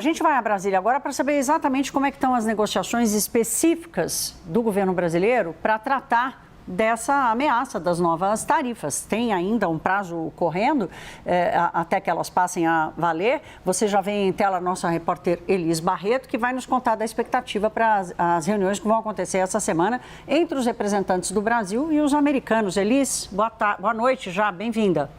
A gente vai a Brasília agora para saber exatamente como é que estão as negociações específicas do governo brasileiro para tratar dessa ameaça das novas tarifas. Tem ainda um prazo correndo até que elas passem a valer. Você já vê em tela a nossa repórter Elis Barreto, que vai nos contar da expectativa para as reuniões que vão acontecer essa semana entre os representantes do Brasil e os americanos. Elis, boa noite já, bem-vinda.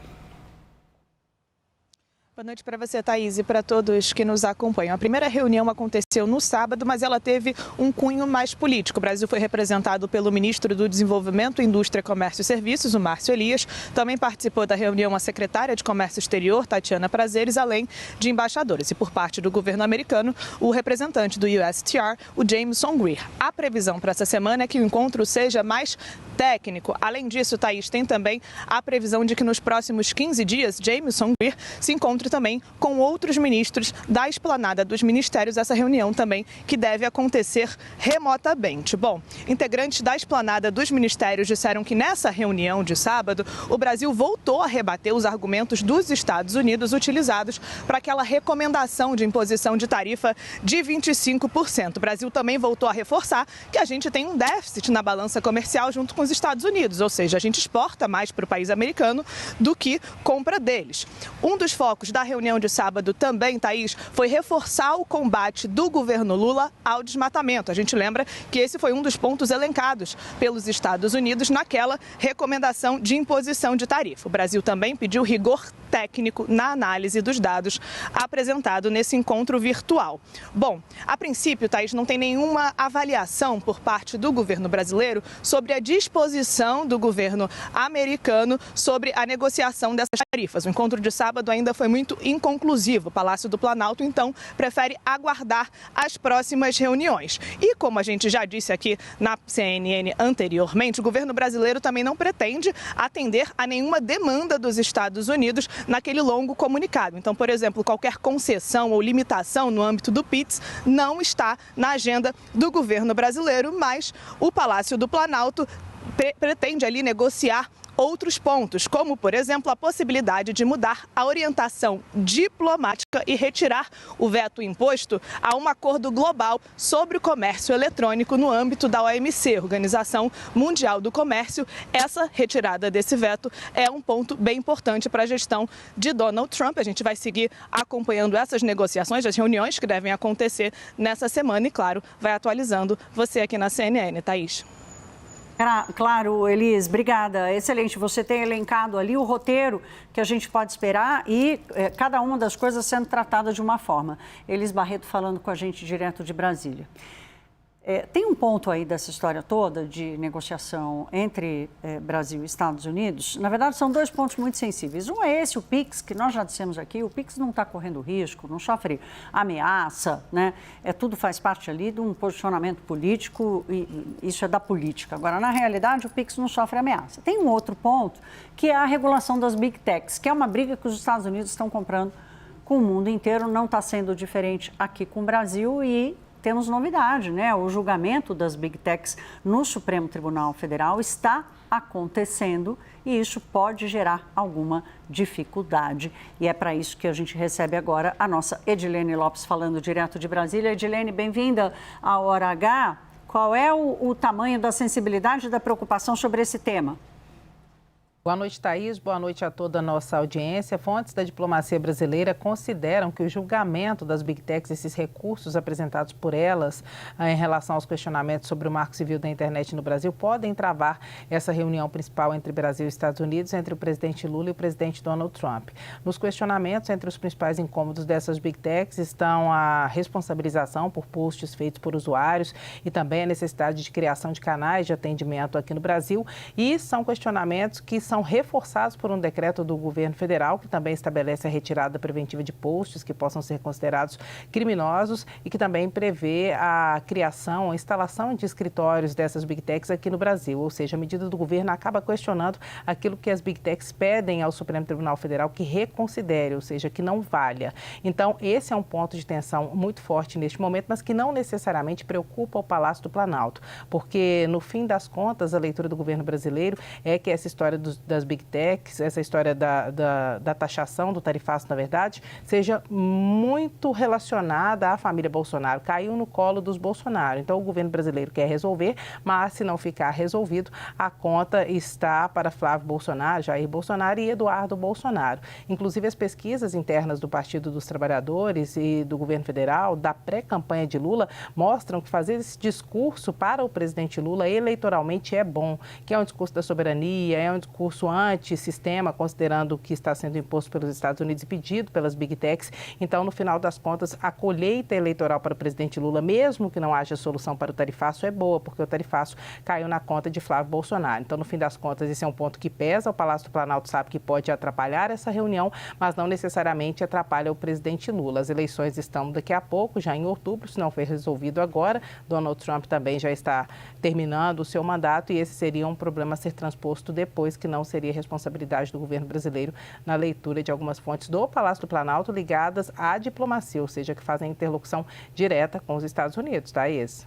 Boa noite para você, Thaís, e para todos que nos acompanham. A primeira reunião aconteceu no sábado, mas ela teve um cunho mais político. O Brasil foi representado pelo ministro do Desenvolvimento, Indústria, Comércio e Serviços, o Márcio Elias. Também participou da reunião a secretária de Comércio Exterior, Tatiana Prazeres, além de embaixadores. E por parte do governo americano, o representante do USTR, o Jameson Greer. A previsão para essa semana é que o encontro seja mais técnico. Além disso, Thaís, tem também a previsão de que nos próximos 15 dias, Jameson Greer se encontre também com outros ministros da esplanada dos ministérios, essa reunião também que deve acontecer remotamente. Bom, integrantes da esplanada dos ministérios disseram que nessa reunião de sábado, o Brasil voltou a rebater os argumentos dos Estados Unidos utilizados para aquela recomendação de imposição de tarifa de 25%. O Brasil também voltou a reforçar que a gente tem um déficit na balança comercial junto com os Estados Unidos, ou seja, a gente exporta mais para o país americano do que compra deles. Um dos focos da reunião de sábado também, Thaís, foi reforçar o combate do governo Lula ao desmatamento. A gente lembra que esse foi um dos pontos elencados pelos Estados Unidos naquela recomendação de imposição de tarifa. O Brasil também pediu rigor técnico na análise dos dados apresentado nesse encontro virtual. Bom, a princípio, Thaís, não tem nenhuma avaliação por parte do governo brasileiro sobre a disposição do governo americano sobre a negociação dessas tarifas. O encontro de sábado ainda foi muito inconclusivo. O Palácio do Planalto, então, prefere aguardar as próximas reuniões. E como a gente já disse aqui na CNN anteriormente, o governo brasileiro também não pretende atender a nenhuma demanda dos Estados Unidos naquele longo comunicado. Então, por exemplo, qualquer concessão ou limitação no âmbito do PITS não está na agenda do governo brasileiro, mas o Palácio do Planalto pretende ali negociar outros pontos, como, por exemplo, a possibilidade de mudar a orientação diplomática e retirar o veto imposto a um acordo global sobre o comércio eletrônico no âmbito da OMC, Organização Mundial do Comércio. Essa retirada desse veto é um ponto bem importante para a gestão de Donald Trump. A gente vai seguir acompanhando essas negociações, as reuniões que devem acontecer nessa semana e, claro, vai atualizando você aqui na CNN, Thaís. Claro, Elis, obrigada. Excelente. Você tem elencado ali o roteiro que a gente pode esperar e cada uma das coisas sendo tratada de uma forma. Elis Barreto falando com a gente direto de Brasília. Tem um ponto aí dessa história toda de negociação entre Brasil e Estados Unidos. Na verdade, são dois pontos muito sensíveis. Um é esse, o PIX, que nós já dissemos aqui. O PIX não está correndo risco, não sofre ameaça, né? Tudo faz parte ali de um posicionamento político e isso é da política. Agora, na realidade, o PIX não sofre ameaça. Tem um outro ponto, que é a regulação das Big Techs, que é uma briga que os Estados Unidos estão comprando com o mundo inteiro. Não está sendo diferente aqui com o Brasil e temos novidade, né? O julgamento das Big Techs no Supremo Tribunal Federal está acontecendo e isso pode gerar alguma dificuldade. E é para isso que a gente recebe agora a nossa Edilene Lopes falando direto de Brasília. Edilene, bem-vinda à Hora H. Qual é o tamanho da sensibilidade e da preocupação sobre esse tema? Boa noite, Thaís. Boa noite a toda a nossa audiência. Fontes da diplomacia brasileira consideram que o julgamento das Big Techs, esses recursos apresentados por elas em relação aos questionamentos sobre o Marco Civil da Internet no Brasil, podem travar essa reunião principal entre Brasil e Estados Unidos, entre o presidente Lula e o presidente Donald Trump. Nos questionamentos, entre os principais incômodos dessas Big Techs estão a responsabilização por posts feitos por usuários e também a necessidade de criação de canais de atendimento aqui no Brasil. E são questionamentos que são reforçados por um decreto do governo federal, que também estabelece a retirada preventiva de posts que possam ser considerados criminosos e que também prevê a criação, a instalação de escritórios dessas Big Techs aqui no Brasil. Ou seja, a medida do governo acaba questionando aquilo que as Big Techs pedem ao Supremo Tribunal Federal que reconsidere, ou seja, que não valha. Então, esse é um ponto de tensão muito forte neste momento, mas que não necessariamente preocupa o Palácio do Planalto, porque, no fim das contas, a leitura do governo brasileiro é que essa história dos das Big Techs, essa história da taxação, do tarifaço, na verdade, seja muito relacionada à família Bolsonaro. Caiu no colo dos Bolsonaro. Então, o governo brasileiro quer resolver, mas se não ficar resolvido, a conta está para Flávio Bolsonaro, Jair Bolsonaro e Eduardo Bolsonaro. Inclusive, as pesquisas internas do Partido dos Trabalhadores e do governo federal, da pré-campanha de Lula, mostram que fazer esse discurso para o presidente Lula eleitoralmente é bom, que é um discurso da soberania, é um discurso anti-sistema, considerando o que está sendo imposto pelos Estados Unidos e pedido pelas Big Techs. Então, no final das contas, a colheita eleitoral para o presidente Lula, mesmo que não haja solução para o tarifaço, é boa, porque o tarifaço caiu na conta de Flávio Bolsonaro. Então, no fim das contas, esse é um ponto que pesa. O Palácio do Planalto sabe que pode atrapalhar essa reunião, mas não necessariamente atrapalha o presidente Lula. As eleições estão daqui a pouco, já em outubro, se não for resolvido agora. Donald Trump também já está terminando o seu mandato e esse seria um problema a ser transposto depois, que não seria responsabilidade do governo brasileiro na leitura de algumas fontes do Palácio do Planalto ligadas à diplomacia, ou seja, que fazem interlocução direta com os Estados Unidos, Thaís.